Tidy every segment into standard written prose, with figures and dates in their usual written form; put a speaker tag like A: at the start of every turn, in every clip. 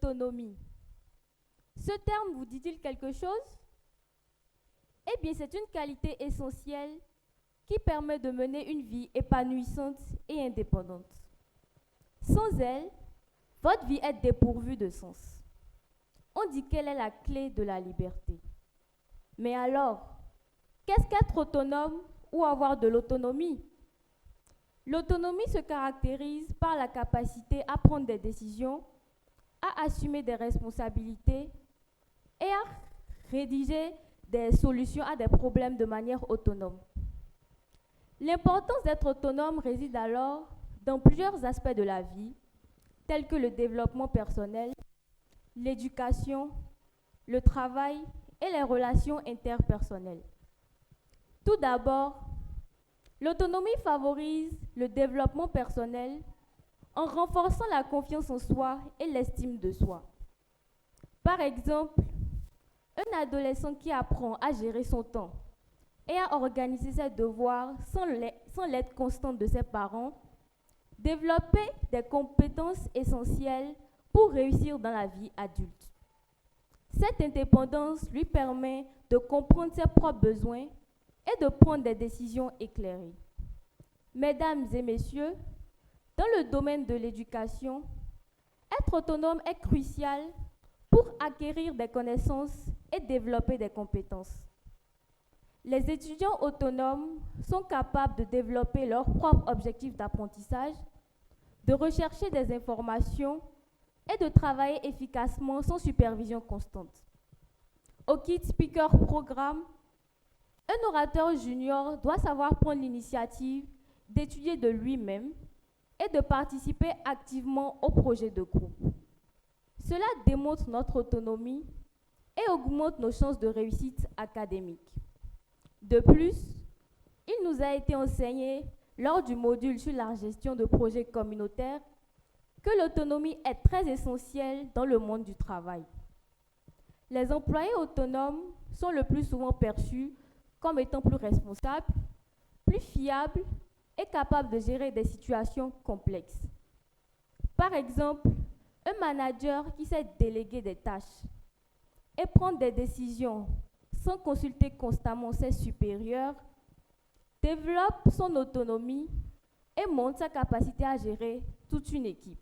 A: L'autonomie. Ce terme vous dit-il quelque chose? Eh bien, c'est une qualité essentielle qui permet de mener une vie épanouissante et indépendante. Sans elle, votre vie est dépourvue de sens. On dit qu'elle est la clé de la liberté. Mais alors, qu'est-ce qu'être autonome ou avoir de l'autonomie? L'autonomie se caractérise par la capacité à prendre des décisions, à assumer des responsabilités et à rédiger des solutions à des problèmes de manière autonome. L'importance d'être autonome réside alors dans plusieurs aspects de la vie, tels que le développement personnel, l'éducation, le travail et les relations interpersonnelles. Tout d'abord, l'autonomie favorise le développement personnel en renforçant la confiance en soi et l'estime de soi. Par exemple, un adolescent qui apprend à gérer son temps et à organiser ses devoirs sans l'aide constante de ses parents, développer des compétences essentielles pour réussir dans la vie adulte. Cette indépendance lui permet de comprendre ses propres besoins et de prendre des décisions éclairées. Mesdames et messieurs, dans le domaine de l'éducation, être autonome est crucial pour acquérir des connaissances et développer des compétences. Les étudiants autonomes sont capables de développer leurs propres objectifs d'apprentissage, de rechercher des informations et de travailler efficacement sans supervision constante. Au Kid Speaker Programme, un orateur junior doit savoir prendre l'initiative d'étudier de lui-même et de participer activement au projet de groupe. Cela démontre notre autonomie et augmente nos chances de réussite académique. De plus, il nous a été enseigné lors du module sur la gestion de projets communautaires que l'autonomie est très essentielle dans le monde du travail. Les employés autonomes sont le plus souvent perçus comme étant plus responsables, plus fiables et capables de gérer des situations complexes. Par exemple, un manager qui sait déléguer des tâches et prendre des décisions sans consulter constamment ses supérieurs développe son autonomie et montre sa capacité à gérer toute une équipe.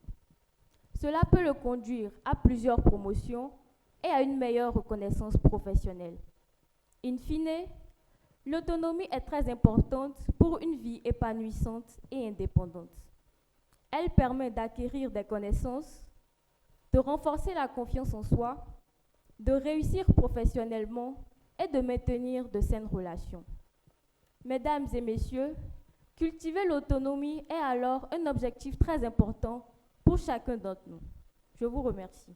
A: Cela peut le conduire à plusieurs promotions et à une meilleure reconnaissance professionnelle. In fine, l'autonomie est très importante pour une vie épanouissante et indépendante. Elle permet d'acquérir des connaissances, de renforcer la confiance en soi, de réussir professionnellement et de maintenir de saines relations. Mesdames et messieurs, cultiver l'autonomie est alors un objectif très important pour chacun d'entre nous. Je vous remercie.